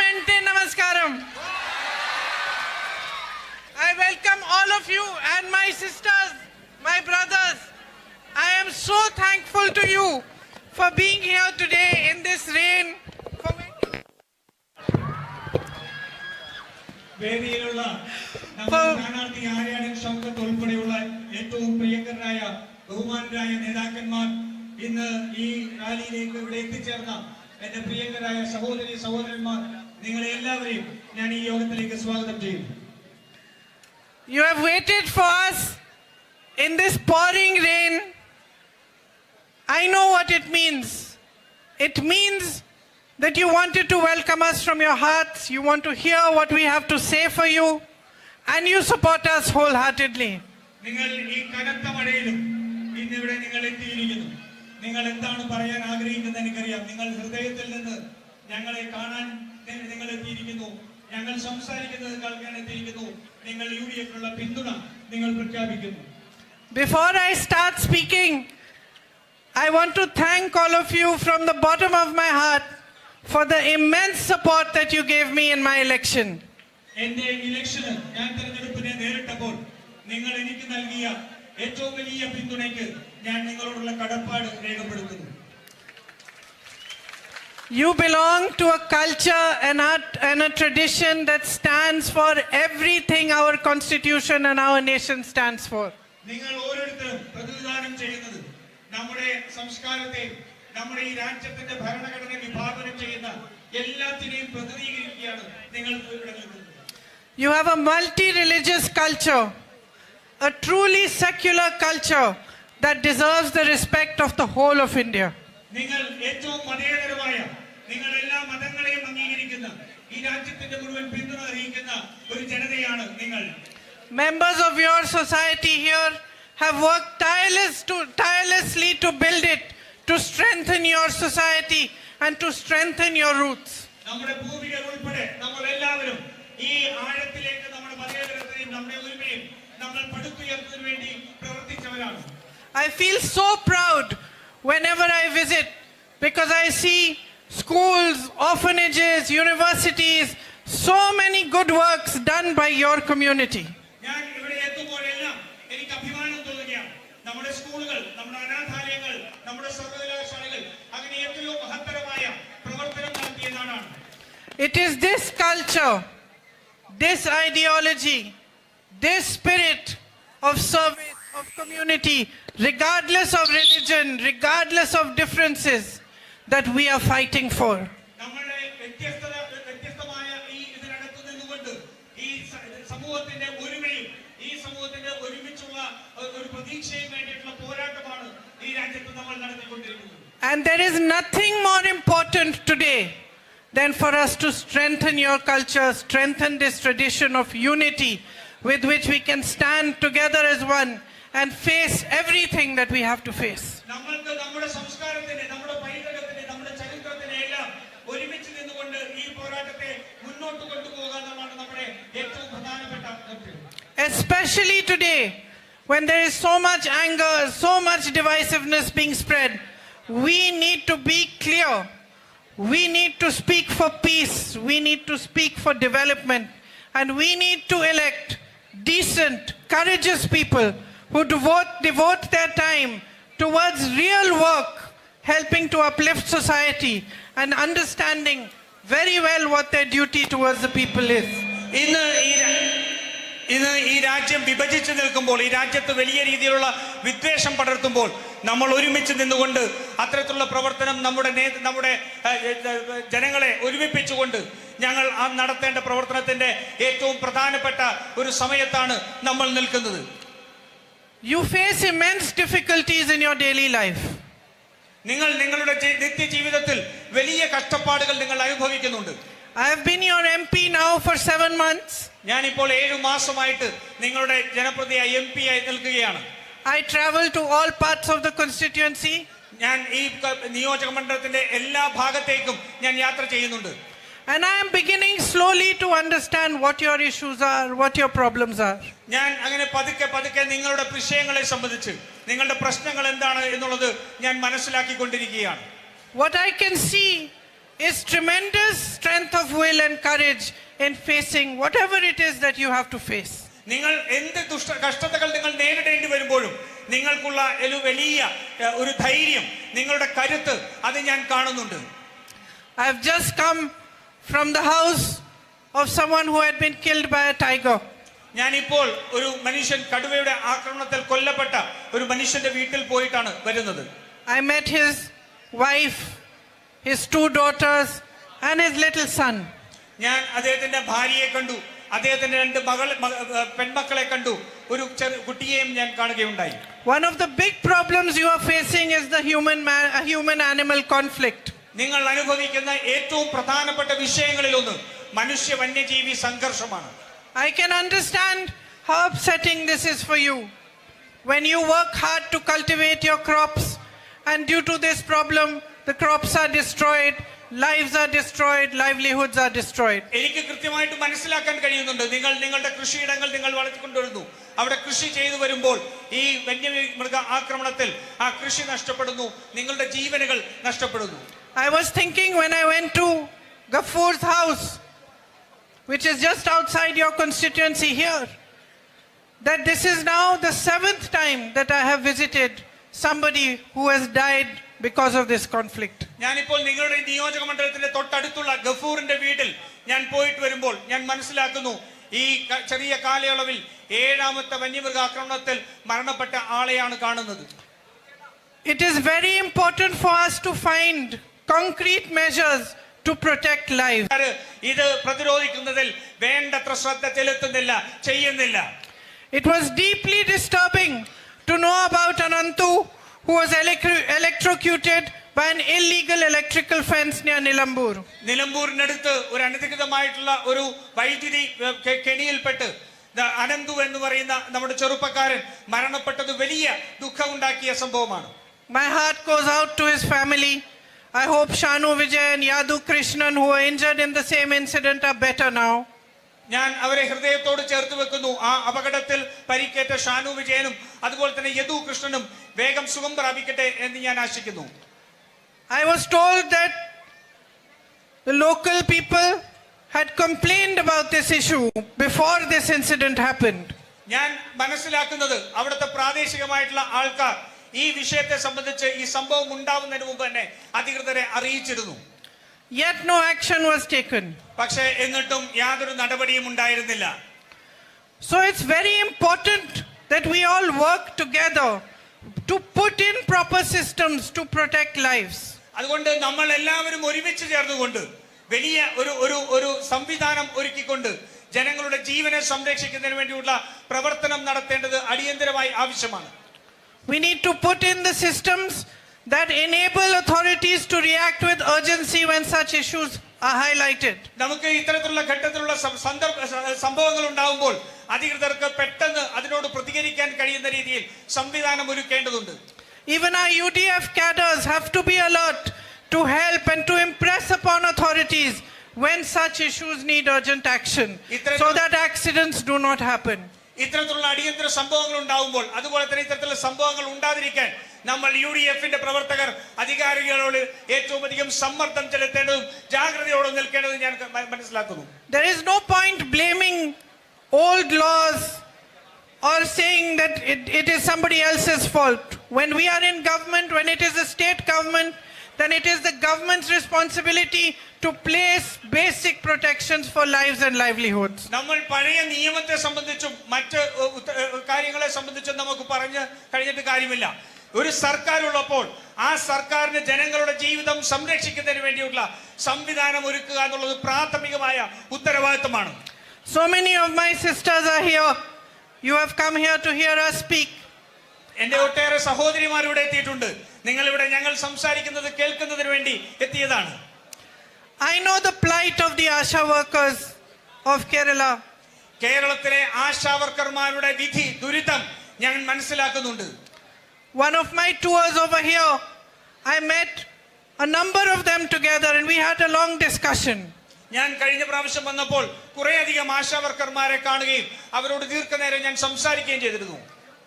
Mente Namaskaram. I welcome all of you and my sisters, my brothers. I am so thankful to you for being here today in this rain. വേദിയിലുള്ള സ്ഥാനാർത്ഥി ആര്യാടൻ ഷൗക്കത്ത് ഉൾപ്പെടെയുള്ള ഏറ്റവും പ്രിയങ്കരായ ബഹുമാനരായ നേതാക്കന്മാർ, ഇന്ന് ഈ റാലിയിലേക്ക് ഇവിടെ എത്തിച്ചേർന്ന എന്റെ പ്രിയങ്കരായ സഹോദരി സഹോദരന്മാർ, നിങ്ങളെ എല്ലാവരെയും ഞാൻ ഈ യോഗത്തിലേക്ക് സ്വാഗതം ചെയ്യുന്നു. You have waited for us in this pouring rain. I know what it means. It means that you wanted to welcome us from your hearts. You want to hear what we have to say for you, and you support us wholeheartedly. നിങ്ങൾ ഈ കനത്ത മഴയിലും ഇന്നിവിടെ നിങ്ങൾ എത്തിയിരിക്കുന്നു. നിങ്ങൾ എന്താണ് പറയാൻ ആഗ്രഹിക്കുന്നത് എനിക്കറിയാം. നിങ്ങൾ ഹൃദയത്തിൽ നിന്ന് ഞങ്ങളെ കാണാൻ നിങ്ങൾ എത്തിയിരിക്കുന്നു. ഞങ്ങൾ സംസാരിക്കുന്നത് കേൾക്കാൻ എത്തിയിരിക്കുന്നു. നിങ്ങൾ യുഡിഎഫിനുള്ള പിന്തുണ നിങ്ങൾ പ്രഖ്യാപിക്കുന്നു. Before I start speaking, I want to thank all of you from the bottom of my heart for the immense support that you gave me in my election. എന്റെ ഇലക്ഷന് ഞാൻ തിരഞ്ഞെടുപ്പിനെ നേരിട്ടപ്പോൾ നിങ്ങൾ എനിക്ക് നൽകിയ ഏറ്റവും വലിയ പിന്തുണയ്ക്ക് ഞാൻ നിങ്ങളോടുള്ള കടപ്പാട് രേഖപ്പെടുത്തുന്നു. You belong to a culture and a tradition that stands for everything our constitution and our nation stands for. നിങ്ങൾ ഓരോരുത്തരും പ്രതിനിധാനം ചെയ്യുന്നത് നമ്മുടെ സംസ്കാരത്തെ, നമ്മുടെ ഈ രാജ്യത്തിന്റെ ഭരണഘടന വിഭാവനം ചെയ്യുന്ന എല്ലാത്തിനെയും പ്രതിനിധീകരിക്കുകയാണ് നിങ്ങൾ ഇവിടെ നിൽക്കുന്നത്. You have a multi-religious culture, a truly secular culture that deserves the respect of the whole of India. നിങ്ങൾ ഏറ്റവും മതേതരമായ, നിങ്ങൾ എല്ലാ മതങ്ങളെയും അംഗീകരിക്കുന്ന, ഈ രാജ്യത്തിന്റെ മുഴുവൻ പിന്തുണ അറിയിക്കുന്ന ഒരു ജനതയാണ് നിങ്ങൾ. Members of your society here have worked tirelessly to build it, to strengthen your society and to strengthen your roots. നമ്മുടെ പൂർവികർ ഉൾപ്പെടെ നമ്മൾ എല്ലാവരും ഈ ആഴത്തിലേക്ക് നമ്മുടെ മതേതരത്തെയും നമ്മുടെ ഒരുമയും നമ്മൾ പടുത്തുയർത്തുന്നതിന് വേണ്ടി പ്രവർത്തിച്ചവരാണ്. I feel so proud whenever I visit because I see schools, orphanages, universities, so many good works done by your community. ഞാൻ ഇവിടെ എത്തുമ്പോഴെല്ലാം എനിക്ക് അഭിമാനം തോന്നുകയാണ്. നമ്മുടെ സ്കൂളുകൾ, നമ്മുടെ അനാഥാലയങ്ങൾ, നമ്മുടെ സർവകലാശാലകൾ അങ്ങനെ എത്രയോ മഹത്തരമായ പ്രവർത്തനം നടത്തിയ നാടാണ്. It is this culture, this ideology, this spirit of service, of community, regardless of religion, regardless of differences, that we are fighting for. നമ്മുടെ വ്യത്യസ്തമായ ഈ ഇതിനകത്ത് നിന്നുകൊണ്ട് ഈ സമൂഹത്തിന്റെ ഒരുമയും ഈ സമൂഹത്തിന്റെ ഒരുമിച്ചുള്ള ഒരു പ്രതീക്ഷയും വേണ്ടിയിട്ടുള്ള പോരാട്ടമാണ് ഈ രാജ്യത്ത് നമ്മൾ നടത്തിക്കൊണ്ടിരിക്കുന്നത്. And there is nothing more important today than for us to strengthen your culture, strengthen this tradition of unity with which we can stand together as one and face everything that we have to face. നമ്മൾക്ക് നമ്മുടെ സംസ്കാരത്തിനെ, നമ്മുടെ പൈതൃകത്തിനെ, നമ്മുടെ ചരിത്രത്തിനെ എല്ലാം ഒരുമിച്ച് നിന്നുകൊണ്ട് ഈ പോരാട്ടത്തെ മുന്നോട്ട് കൊണ്ടുപോകുക എന്നതാണ് നമ്മുടെ ഏറ്റവും പ്രധാനപ്പെട്ട ലക്ഷ്യം. Especially today when there is so much anger, so much divisiveness being spread, we need to be clear. We need to speak for peace. We need to speak for development. And we need to elect decent, courageous people who devote their time towards real work, helping to uplift society and understanding very well what their duty towards the people is. ഇന്ന് ഈ രാജ്യം വിഭജിച്ചു നിൽക്കുമ്പോൾ, ഈ രാജ്യത്ത് വലിയ രീതിയിലുള്ള വിദ്വേഷം പടർത്തുമ്പോൾ നമ്മൾ ഒരുമിച്ച് നിന്നുകൊണ്ട് അത്തരത്തിലുള്ള പ്രവർത്തനം നമ്മുടെ ജനങ്ങളെ ഒരുമിപ്പിച്ചുകൊണ്ട് ഞങ്ങൾ നടത്തേണ്ട പ്രവർത്തനത്തിന്റെ ഏറ്റവും പ്രധാനപ്പെട്ട ഒരു സമയത്താണ് നമ്മൾ നിൽക്കുന്നത്. You face immense difficulties in your daily life. നിങ്ങൾ നിങ്ങളുടെ നിത്യജീവിതത്തിൽ വലിയ കഷ്ടപ്പാടുകൾ നിങ്ങൾ അനുഭവിക്കുന്നുണ്ട്. I have been your MP now for 7 months. ഞാൻ ഇപ്പോൾ 7 മാസമായിട്ട് നിങ്ങളുടെ ജനപ്രതിനിധിയായി MP ആയി നിൽക്കുകയാണ്. I travel to all parts of the constituency. ഞാൻ ഈ നിയോജക മണ്ഡലത്തിന്റെ എല്ലാ ഭാഗത്തേക്കും ഞാൻ യാത്ര ചെയ്യുന്നുണ്ട്. And I am beginning slowly to understand what your issues are, what your problems are. ഞാൻ അങ്ങനെ പതുക്കെ നിങ്ങളുടെ വിഷയങ്ങളെ സംബന്ധിച്ച്, നിങ്ങളുടെ പ്രശ്നങ്ങൾ എന്താണ് എന്നുള്ളത് ഞാൻ മനസ്സിലാക്കിക്കൊണ്ടിരിക്കുകയാണ്. What I can see is tremendous strength of will and courage in facing whatever it is that you have to face. നിങ്ങൾ എന്ത് കഷ്ടതകൾ നിങ്ങൾ നേരിടേണ്ടി വരുമ്പോഴും നിങ്ങൾക്കുള്ള ഒരു വലിയ ഒരു ധൈര്യം, നിങ്ങളുടെ കരുത്ത് അത് ഞാൻ കാണുന്നുണ്ട്. I have just come from the house of someone who had been killed by a tiger. ഞാനിപ്പോൾ ഒരു മനുഷ്യൻ കടുവയുടെ ആക്രമണത്തിൽ കൊല്ലപ്പെട്ട ഒരു മനുഷ്യന്റെ വീട്ടിൽ പോയിട്ടാണ് വരുന്നത്. I met his wife, his 2 daughters and his little son. ഞാൻ അദ്ദേഹത്തിന്റെ ഭാര്യയെ കണ്ടു, അദ്ദേഹത്തിന്റെ 2 പെൺമക്കളെ കണ്ടു, ഒരു കുട്ടിയെയും ഞാൻ കാണുകയുണ്ടായി. One of the big problems you are facing is the human animal conflict. നിങ്ങൾ അനുഭവിക്കുന്ന ഏറ്റവും പ്രധാനപ്പെട്ട വിഷയങ്ങളിൽ ഒന്ന് മനുഷ്യ വന്യജീവി സംഘർഷമാണ്. I can understand how upsetting this is for you when you work hard to cultivate your crops and due to this problem the crops are destroyed, lives are destroyed, livelihoods are destroyed. എനിക്ക് കൃത്യമായിട്ട് മനസ്സിലാക്കാൻ കഴിയുന്നുണ്ട്. നിങ്ങളുടെ കൃഷിയിടങ്ങൾ നിങ്ങൾ വളർത്തിക്കൊണ്ടുവരുന്നു, അവിടെ കൃഷി ചെയ്തു വരുമ്പോൾ ഈ വന്യമൃഗ ആക്രമണത്തിൽ ആ കൃഷി നഷ്ടപ്പെടുന്നു, നിങ്ങളുടെ ജീവനുകൾ നഷ്ടപ്പെടുന്നു. I was thinking when I went to Gafur's house, which is just outside your constituency here, that this is now the 7th time that I have visited somebody who has died because of this conflict. ഞാനിപ്പോൾ നിങ്ങളുടെ നിയോജക മണ്ഡലത്തിന്റെ തൊട്ടടുത്തുള്ള ഗഫൂറിന്റെ വീട്ടിൽ ഞാൻ പോയിട്ട് വരുമ്പോൾ ഞാൻ മനസ്സിലാക്കുന്നു, ഈ ചെറിയ കാലയളവിൽ 7ാമത്തെ വന്യമൃഗ ആക്രമണത്തിൽ മരണപ്പെട്ട ആളെയാണ് കാണുന്നത്. It is very important for us to find concrete measures to protect lives. ഇത് പ്രതിരോധിക്കുന്നതിൽ വേണ്ടത്ര ശ്രദ്ധ ചെലുത്തുന്നില്ല, ചെയ്യുന്നില്ല. It was deeply disturbing to know about Anantu who was electrocuted by an illegal electrical fence near Nilambur. നിലമ്പൂരിനടുത്ത് ഒരു അനധികൃതമായിട്ടുള്ള ഒരു വൈദ്യുതി കെണിയിൽപ്പെട്ട് അനന്തു എന്ന് പറയുന്ന നമ്മുടെ ചെറുപ്പക്കാരൻ മരണപ്പെട്ടത് വലിയ ദുഃഖമുണ്ടാക്കിയ സംഭവമാണ്. My heart goes out to his family. I hope Shanu Vijay and Yadu Krishnan who were injured in the same incident are better now. ഞാൻ അവരെ ഹൃദയത്തോട് ചേർത്ത് വെക്കുന്നു. ആ അപകടത്തിൽ പരിക്കേറ്റ ഷാനു വിജയനും അതുപോലെ തന്നെ യദു കൃഷ്ണനും വേഗം സുഖം പ്രാപിക്കട്ടെ എന്ന് ഞാൻ ആശിക്കുന്നു. I was told that the local people had complained about this issue before this incident happened. ഞാൻ മനസ്സിലാക്കുന്നത് അവിടുത്തെ പ്രാദേശികമായിട്ടുള്ള ആൾക്കാർ ഈ വിഷയത്തെ സംബന്ധിച്ച് ഈ സംഭവം ഉണ്ടാവുന്നതിന് മുമ്പ് തന്നെ അധികൃതരെ അറിയിച്ചിരുന്നു. Yet no action was taken. പക്ഷേ എന്നിട്ടും യാതൊരു നടപടിയും ഉണ്ടായിരുന്നില്ല. So it's very important that we all work together to put in proper systems to protect lives. അതുകൊണ്ട് നമ്മൾ എല്ലാവരും ഒരുമിച്ച് ചേർന്നുകൊണ്ട് വലിയ ഒരു സംവിധാനം ഒരുക്കിക്കൊണ്ട് ജനങ്ങളുടെ ജീവനെ സംരക്ഷിക്കുന്നതിന് വേണ്ടിയുള്ള പ്രവർത്തനം നടത്തേണ്ടത് അടിയന്തരമായി ആവശ്യമാണ്. We need to put in the systems that enable authorities to react with urgency when such issues are highlighted. നമുക്ക് ഇത്തരത്തിലുള്ള ഘട്ടത്തിലുള്ള സംഭവങ്ങൾ ഉണ്ടാവുമ്പോൾ അധികൃതർക്ക് പെട്ടെന്ന് അതിനോട് പ്രതികരിക്കാൻ കഴിയുന്ന രീതിയിൽ സംവിധാനം ഒരുക്കേണ്ടതുണ്ട്. Even our UDF cadres have to be alert to help and to impress upon authorities when such issues need urgent action so that accidents do not happen. ഇത്തരത്തിലുള്ള അടിയന്തര സംഭവങ്ങൾ ഉണ്ടാവുമ്പോൾ അതുപോലെ തന്നെ ഇത്തരത്തിലുള്ള സംഭവങ്ങൾ ഉണ്ടാതിരിക്കാൻ നമ്മൾ UDF-ന്റെ പ്രവർത്തകർ അധികാരികളോട് ഏറ്റവും അധികം സമ്മർദ്ദം ചെലുത്തേണ്ടതും ജാഗ്രതയോടെ നിൽക്കേണ്ടതും ഞാൻ മനസ്സിലാക്കുന്നു. There is no point blaming old laws or saying that it is somebody else's fault. When we are in government, when it is a state government, then it is the government's responsibility to place basic protections for lives and livelihoods. നമ്മൾ പഴയ നിയമത്തെ സംബന്ധിച്ചും മറ്റ് കാര്യങ്ങളെ സംബന്ധിച്ചും നമുക്ക് പറഞ്ഞു കഴിഞ്ഞിട്ട് കാര്യമില്ല. ഒരു സർക്കാർ ഉള്ളപ്പോൾ ആ സർക്കാരിന് ജനങ്ങളുടെ ജീവിതം സംരക്ഷിക്കുന്നതിന് വേണ്ടിയുള്ള സംവിധാനം ഒരുക്കുക എന്നുള്ളത് പ്രാഥമികമായ ഉത്തരവാദിത്തമാണ്. So many of my sisters are here. You have come here to hear us speak. എന്റെ ഒട്ടേറെ സഹോദരിമാർ ഇവിടെ എത്തിയിട്ടുണ്ട്. നിങ്ങൾ ഇവിടെ ഞങ്ങൾ സംസാരിക്കുന്നത് കേൾക്കുന്നതിന് വേണ്ടി എത്തിയതാണ്. I know the plight of the Asha workers of Kerala. കേരളത്തിലെ ആശാ വർക്കർമാരുടെ വിധി ദുരിതം ഞാൻ മനസ്സിലാക്കുന്നുണ്ട്. One of my tours over here, I met a number of them together and we had a long discussion. ഞാൻ കഴിഞ്ഞ പ്രാവശ്യം വന്നപ്പോൾ കുറേയധികം ആശാ വർക്കർമാരെ കാണുകയും അവരോട് ദീർഘനേരം ഞാൻ സംസാരിക്കുകയും ചെയ്തിരുന്നു.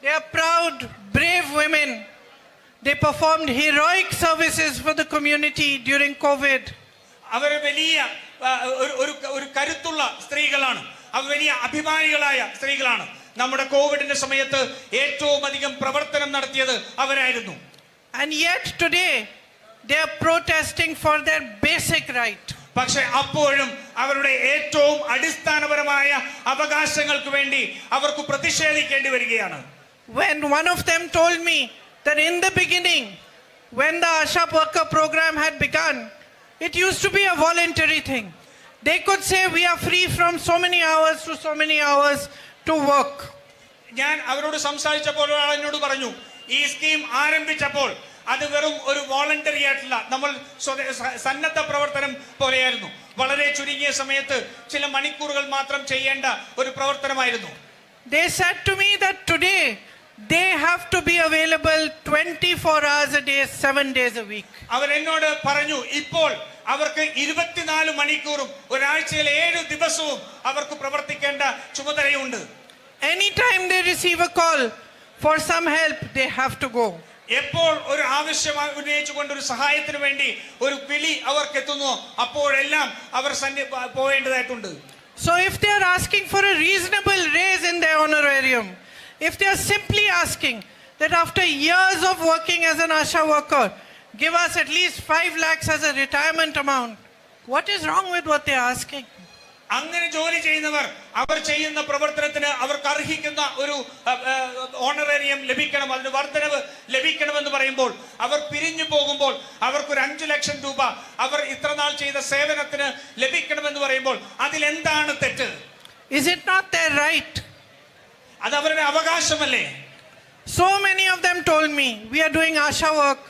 They are proud, brave women. They performed heroic services for the community during COVID. അവർ വലിയ ഒരു കരുത്തുള്ള സ്ത്രീകളാണ്. അവർ വലിയ അഭിമാനികളായ സ്ത്രീകളാണ്. നമ്മുടെ കോവിഡിന്റെ സമയത്ത് ഏറ്റവും അധികം പ്രവർത്തനം നടത്തിയത് അവരായിരുന്നു. And yet today they are protesting for their basic right. പക്ഷെ അപ്പോഴും അവരുടെ ഏറ്റവും അടിസ്ഥാനപരമായ അവകാശങ്ങൾക്ക് വേണ്ടി അവർക്ക് പ്രതിഷേധിക്കേണ്ടി വരികയാണ്. When one of them told me that in the beginning, when the Asha worker program had begun, it used to be a voluntary thing. They could say we are free from so many hours to so many hours to work. ഞാൻ അവരോട് സംസാരിച്ചപ്പോൾ ഒരാൾ എന്നോട് പറഞ്ഞു, ഈ scheme ആരംഭിച്ചപ്പോൾ അത് വെറും ഒരു വോളണ്ടറി ആയിട്ടുള്ള നമ്മൾ സന്നദ്ധ പ്രവർത്തനം പോലെയായിരുന്നു. വളരെ ചുരുങ്ങിയ സമയത്ത് ചില മണിക്കൂറുകൾ മാത്രം ചെയ്യേണ്ട ഒരു പ്രവർത്തനമായിരുന്നു. They said to me that today they have to be available 24 hours a day, 7 days a week. അവർ എന്നോട് പറഞ്ഞു, ഇപ്പോൾ അവർക്ക് 24 മണിക്കൂറും ഒരാഴ്ചയിൽ 7 ദിവസവും അവർക്ക് പ്രവർത്തിക്കേണ്ട ചുമതലയുണ്ട്. Anytime they receive a call for some help, they have to go. എപ്പോൾ ഒരു ആവശ്യം ഉന്നയിച്ചുകൊണ്ട് ഒരു സഹായത്തിന് വേണ്ടി ഒരു വിളി അവർക്ക് എത്തുന്നു, അപ്പോഴെല്ലാം അവർ പോവേണ്ടതായിട്ടുണ്ട്. So if they are asking for a reasonable raise in their honorarium, if they are simply asking that after years of working as an Asha worker, give us at least 5 lakhs as a retirement amount, what is wrong with what they are asking? അങ്ങനെ ജോലി ചെയ്യുന്നവർ അവർ ചെയ്യുന്ന പ്രവർത്തനത്തിന് അവർക്ക് അർഹിക്കുന്ന ഒരു honorarium ലഭിക്കണം, അതിന് വർധനവ് ലഭിക്കണമെന്ന് പറയുമ്പോൾ അവർ പിരിഞ്ഞു പോകുമ്പോൾ അവർക്കൊരു 5 ലക്ഷം രൂപ അവർ ഇത്രനാൾ ചെയ്ത സേവനത്തിന് ലഭിക്കണമെന്ന് പറയുമ്പോൾ അതിലെന്താണ് തെറ്റ്? Is it not their right? അത് അവരുടെ അവകാശമല്ലേ? So many of them told me, we are doing Asha work.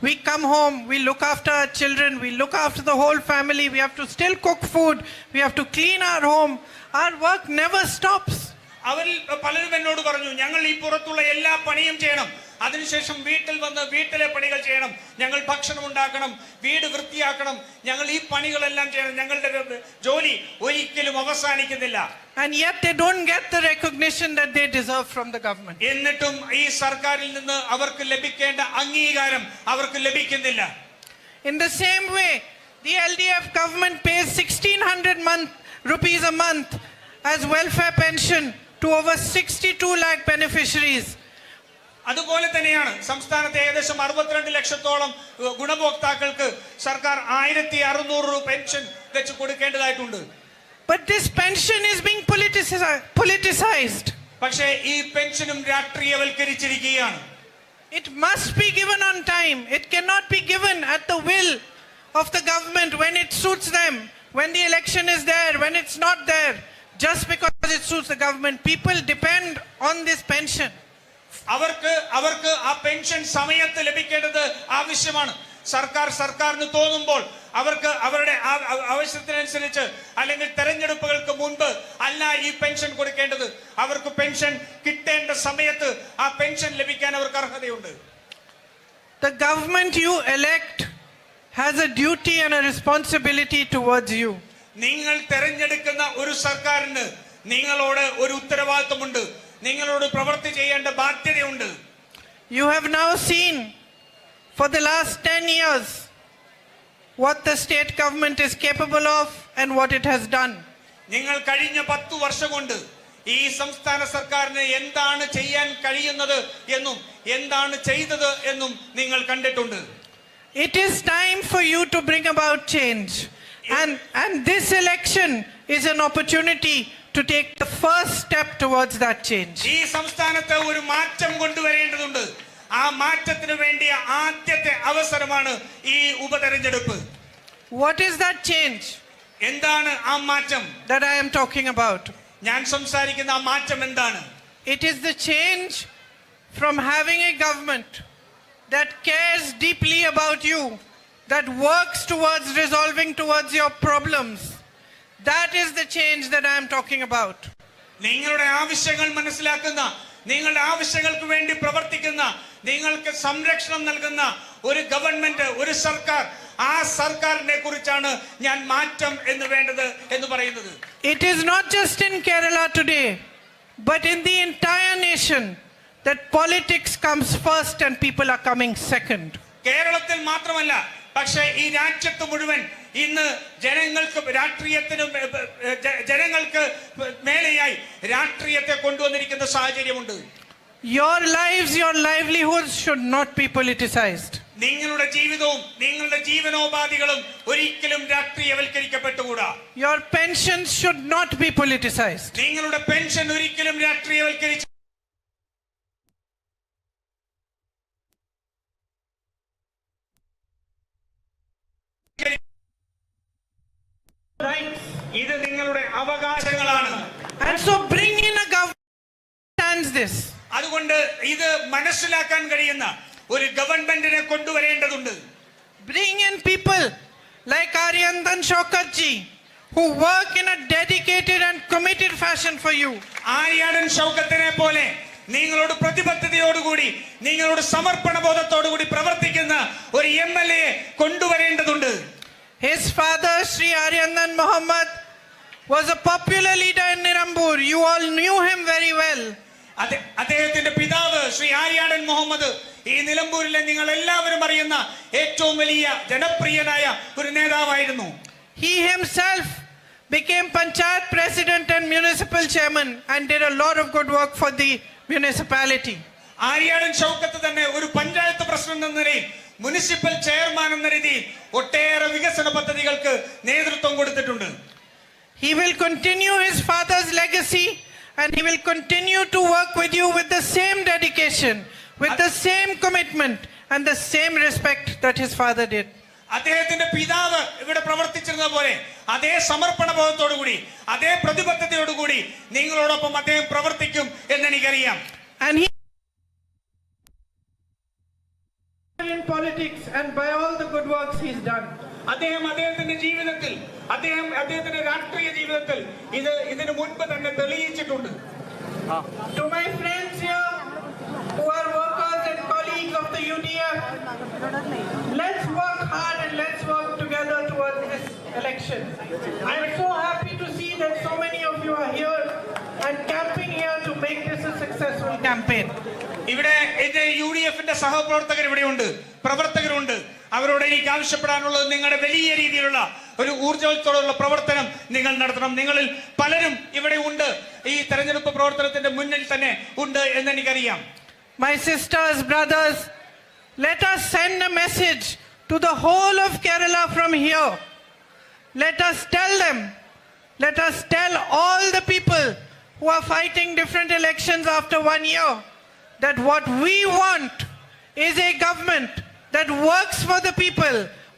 We come home, we look after our children, we look after the whole family, we have to still cook food, we have to clean our home. Our work never stops. അവരിൽ പലരും എന്നോട് പറഞ്ഞു, ഞങ്ങൾ ഈ പുറത്തുള്ള എല്ലാ പണിയും ചെയ്യണം, അതിനുശേഷം വീട്ടിൽ വന്ന് വീട്ടിലെ പണികൾ ചെയ്യണം, ഞങ്ങൾ ഭക്ഷണം ഉണ്ടാക്കണം, വീട് വൃത്തിയാക്കണം, ഞങ്ങൾ ഈ പണികളെല്ലാം ചെയ്യണം, ഞങ്ങളുടെ ജോലി ഒരിക്കലും അവസാനിക്കുന്നില്ല. And yet they don't get the recognition that they deserve from the government. എന്നിട്ടും ഈ സർക്കാരിൽ നിന്ന് അവർക്ക് ലഭിക്കേണ്ട അംഗീകാരം അവർക്ക് ലഭിക്കുന്നില്ല. In the same way, the LDF government pays 1600 rupees a month as welfare pension to over 62 lakh beneficiaries. അതുപോലെ തന്നെയാണ് സംസ്ഥാനത്തെ ഏകദേശം 62 ലക്ഷത്തോളം ഗുണഭോക്താക്കൾക്ക് സർക്കാർ 1600 രൂപ പെൻഷൻ വെച്ച് കൊടുക്കേണ്ടതായിട്ടുണ്ട്. But this pension is being politicized. പക്ഷേ ഈ പെൻഷനും രാഷ്ട്രീയവൽക്കരിച്ചിരിക്കുകയാണ്. It must be given on time. It cannot be given at the will of the government when it suits them, when the election is there, when it's not there. Just because it suits the government, people depend on this pension. അവർക്ക് ആ pension സമയത്ത് ലഭിക്കേണ്ടത് ആവശ്യമാണ്. സർക്കാരിന് തോന്നുമ്പോൾ അവർക്ക് അവരുടെ ആവശ്യത്തിനനുസരിച്ച് അല്ലെങ്കിൽ തെരഞ്ഞെടുപ്പുകൾക്ക് മുൻപ് അല്ല ഈ പെൻഷൻ കൊടുക്കേണ്ടത്. അവർക്ക് പെൻഷൻ കിട്ടേണ്ട സമയത്ത് ആ പെൻഷൻ ലഭിക്കാൻ അവർക്ക് അർഹതയുണ്ട്. The government you elect has a duty and a responsibility towards you. നിങ്ങൾ തെരഞ്ഞെടുക്കുന്ന ഒരു സർക്കാരിന് നിങ്ങളോട് ഒരു ഉത്തരവാദിത്തമുണ്ട്, നിങ്ങളോട് പ്രവൃത്തി ചെയ്യേണ്ട ബാധ്യതയുണ്ട്. You have now seen for the last 10 years what the state government is capable of and what it has done. നിങ്ങൾ കഴിഞ്ഞ 10 വർഷം കൊണ്ട് ഈ സംസ്ഥാന സർക്കാരിന് എന്താണ് ചെയ്യാൻ കഴിയുന്നത് എന്നും എന്താണ് ചെയ്തത് എന്നും നിങ്ങൾ കണ്ടിട്ടുണ്ട്. It is time for you to bring about change. And this election is an opportunity to take the first step towards that change. ഈ സംസ്ഥാനത്തെ ഒരു മാറ്റം കൊണ്ടുവരേണ്ടതുണ്ട്. ആ മാറ്റത്തിന് വേണ്ടിയ ആദ്യത്തെ അവസരമാണ് ഈ ഉപതെരഞ്ഞെടുപ്പ്. What is that change? എന്താണ് ആ മാറ്റം that I am talking about? ഞാൻ സംസാരിക്കുന്ന ആ മാറ്റം എന്താണ്? It is the change from having a government that cares deeply about you, that works towards resolving towards your problems. That is the change that I am talking about. നിങ്ങളുടെ ആവശ്യങ്ങൾ മനസ്സിലാക്കുന്ന, നിങ്ങളുടെ ആവശ്യങ്ങൾക്ക് വേണ്ടി പ്രവർത്തിക്കുന്ന, നിങ്ങൾക്ക് സംരക്ഷണം നൽകുന്ന ഒരു ഗവൺമെന്റ്, ഒരു സർക്കാർ, ആ സർക്കാരിനെ കുറിച്ചാണ് ഞാൻ മാറ്റം എന്ന് വേണ്ടത് എന്ന് പറയുന്നത്. It is not just in Kerala today, but in the entire nation that politics comes first and people are coming second. കേരളത്തിൽ മാത്രമല്ല, പക്ഷേ ഈ രാജ്യത്ത് മുഴുവൻ ഇന്ന് ജനങ്ങൾക്ക് മേലെയായി രാഷ്ട്രീയത്തെ കൊണ്ടുവന്നിരിക്കുന്ന സാഹചര്യമുണ്ട്. Your lives, your livelihoods should not be politicized. നിങ്ങളുടെ ജീവിതവും നിങ്ങളുടെ ജീവനോപാധികളും ഒരിക്കലും രാഷ്ട്രീയവൽക്കരിക്കപ്പെട്ടുകൂടാ. Your pensions should not be politicized. നിങ്ങളുടെ പെൻഷൻ ഒരിക്കലും രാഷ്ട്രീയവൽക്കരിച്ച ഇത് നിങ്ങളുടെ അവകാശങ്ങളാണ്. And so bring in a government that understands this. അതുകൊണ്ട് ഇത് മനസ്സിലാക്കാൻ കഴിയുന്ന ഒരു ഗവൺമെന്റിനെ കൊണ്ടുവരേണ്ടതുണ്ട്. Bring in people like Aryandan Shaukat-ji who work in a dedicated and committed fashion for you. Aryadan ഷൗക്കത്തിനെ പോലെ നിങ്ങളോട് പ്രതിബദ്ധതയോടുകൂടി നിങ്ങളോട് സമർപ്പണ ബോധത്തോടുകൂടി പ്രവർത്തിക്കുന്ന ഒരു MLA കൊണ്ടുവരേണ്ടതുണ്ട്. His father, Sri Aryandan Muhammad, was a popular leader in Nirambur. You all knew him very well. അദ്ദേഹത്തിന്റെ പിതാവ് ശ്രീ ആര്യാടൻ മുഹമ്മദ് ഈ നിലമ്പൂരിലെ നിങ്ങൾ എല്ലാവരും അറിയുന്ന ഏറ്റവും വലിയ ജനപ്രിയനായ ഒരു നേതാവായിരുന്നു. He himself became Panchayat President and Municipal Chairman and did a lot of good work for the municipality. Aryadan Shoukath തന്നെ ഒരു പഞ്ചായത്ത് പ്രസിഡന്റ് എന്ന നിലയിൽ മുനിസിപ്പൽ ചെയർമാൻ എന്ന രീതിയിൽ ഒട്ടേറെ വികസന പദ്ധതികൾക്ക് നേതൃത്വം കൊടുത്തിട്ടുണ്ട്. He will continue his father's legacy and he will continue to work with you with the same dedication, with the same commitment and the same respect that his father did. അദ്ദേഹത്തിന്റെ പിതാവ് ഇവിടെ പ്രവർത്തിച്ചിരുന്ന പോലെ അതേ സമർപ്പണ ബോധത്തോടുകൂടി അതേ പ്രതിബദ്ധതയോടുകൂടി നിങ്ങളോടൊപ്പം അദ്ദേഹം പ്രവർത്തിക്കും എന്ന് എനിക്കറിയാം. And he in politics and by all the good works he's done. അദ്ദേഹത്തിന്റെ ജീവിതത്തിൽ അദ്ദേഹത്തിന്റെ രാഷ്ട്രീയ ജീവിതത്തിൽ ഇതിനു മുൻപ് തന്നെ തെളിയിച്ചിട്ടുണ്ട്. To my friends here who are workers and colleagues of the UDF, let's work hard and let's work together towards this election. I am so happy to see that so many of you are here and camping here to make this a successful campaign. ഇവിടെ UDFന്റെ സഹപ്രവർത്തകർ ഇവിടെയുണ്ട്, പ്രവർത്തകരുണ്ട്. അവരോട് എനിക്ക് ആവശ്യപ്പെടാനുള്ളത് നിങ്ങളുടെ വലിയ രീതിയിലുള്ള ഒരു ഊർജ്ജത്തോടുള്ള പ്രവർത്തനം നിങ്ങൾ നടത്തണം. നിങ്ങളിൽ പലരും ഇവിടെ ഉണ്ട്, ഈ തെരഞ്ഞെടുപ്പ് പ്രവർത്തനത്തിന്റെ മുന്നിൽ തന്നെ ഉണ്ട് എന്ന് എനിക്കറിയാം. My sisters, brothers, let us send a message to the whole of Kerala from here. Let us tell all the people who are fighting different elections after 1 year that what we want is a government that works for the people.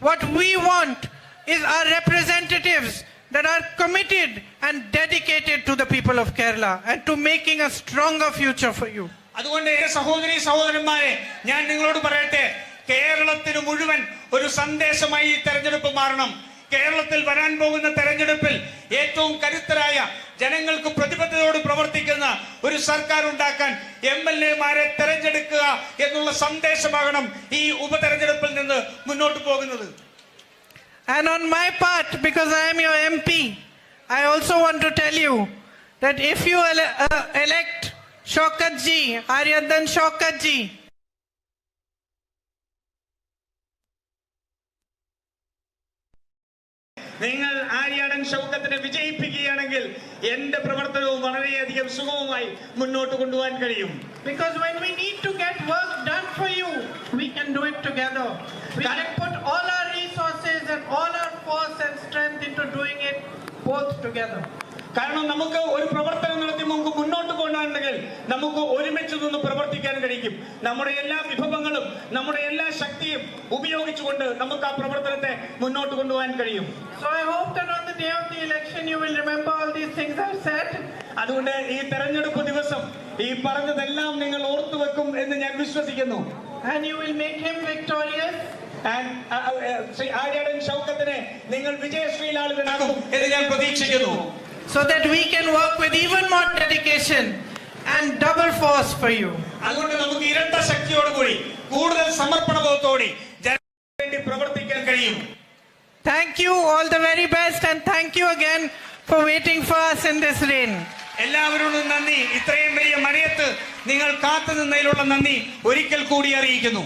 What we want is our representatives that are committed and dedicated to the people of Kerala and to making a stronger future for you. അതുകൊണ്ട് സഹോദരന്മാരെ ഞാൻ നിങ്ങളോട് പറയട്ടെ, കേരളത്തിന് മുഴുവൻ ഒരു സന്ദേശമായി ഈ തെരഞ്ഞെടുപ്പ് മാറണം. കേരളത്തിൽ വരാൻ പോകുന്ന തെരഞ്ഞെടുപ്പിൽ ഏറ്റവും കരുത്തരായ ജനങ്ങൾക്ക് പ്രതിബദ്ധതയോട് പ്രവർത്തിക്കുന്ന ഒരു സർക്കാർ ഉണ്ടാക്കാൻ MLA-മാരെ തെരഞ്ഞെടുക്കുക എന്നുള്ള സന്ദേശമാകണം ഈ ഉപതെരഞ്ഞെടുപ്പിൽ നിന്ന് മുന്നോട്ട് പോകുന്നത്. And on my part, because I am your MP, I also want to tell you that if you elect Shaukat-ji, Aryandan Shaukat-ji, നിങ്ങൾ ആര്യാടൻ ഷൗക്കത്തിനെ വിജയിപ്പിക്കുകയാണെങ്കിൽ എന്റെ പ്രവർത്തനവും വളരെയധികം സുഗമമായി മുന്നോട്ട് കൊണ്ടുപോകാൻ കഴിയും. Because when we need to get work done for you, we can do it together. We can put all our resources and all our force and strength into doing it both together. കാരണം നമുക്ക് ഒരു പ്രവർത്തനം നടത്തി നമുക്ക് മുന്നോട്ട് പോകണമെങ്കിൽ നമുക്ക് ഒരുമിച്ച് നിന്ന് പ്രവർത്തിക്കാൻ കഴിയും. നമ്മുടെ എല്ലാ വിഭവങ്ങളും നമ്മുടെ എല്ലാ ശക്തിയും ഉപയോഗിച്ചുകൊണ്ട് നമുക്ക് ആ പ്രവർത്തനത്തെ മുന്നോട്ട് കൊണ്ടുപോകാൻ കഴിയും. So I hope that on the day of the election you will remember all these things I've said. അതുകൊണ്ട് ഈ തെരഞ്ഞെടുപ്പ് ദിവസം ഈ പറഞ്ഞതെല്ലാം നിങ്ങൾ ഓർത്തു വെക്കും എന്ന് ഞാൻ വിശ്വസിക്കുന്നു. And you will make him victorious. Shri Aryadan ഷൗക്കത്തിനെ നിങ്ങൾ വിജയശ്രീലാളിതനാക്കും എന്ന് ഞാൻ പ്രതീക്ഷിക്കുന്നു. So that we can work with even more dedication and double force for you. അതുകൊണ്ട് നമുക്ക് ഇരട്ട ശക്തിയോടുകൂടി കൂടുതൽ സമർപ്പണബോധത്തോടെ ജനങ്ങൾക്ക് വേണ്ടി പ്രവർത്തിക്കാൻ കഴിയും. Thank you, all the very best, and thank you again for waiting for us in this rain. എല്ലാവരോടും നന്ദി. ഇത്രയും വലിയ മഴയത്ത് നിങ്ങൾ കാത്തു നിന്നതിലുള്ള നന്ദി ഒരിക്കൽ കൂടി അറിയിക്കുന്നു.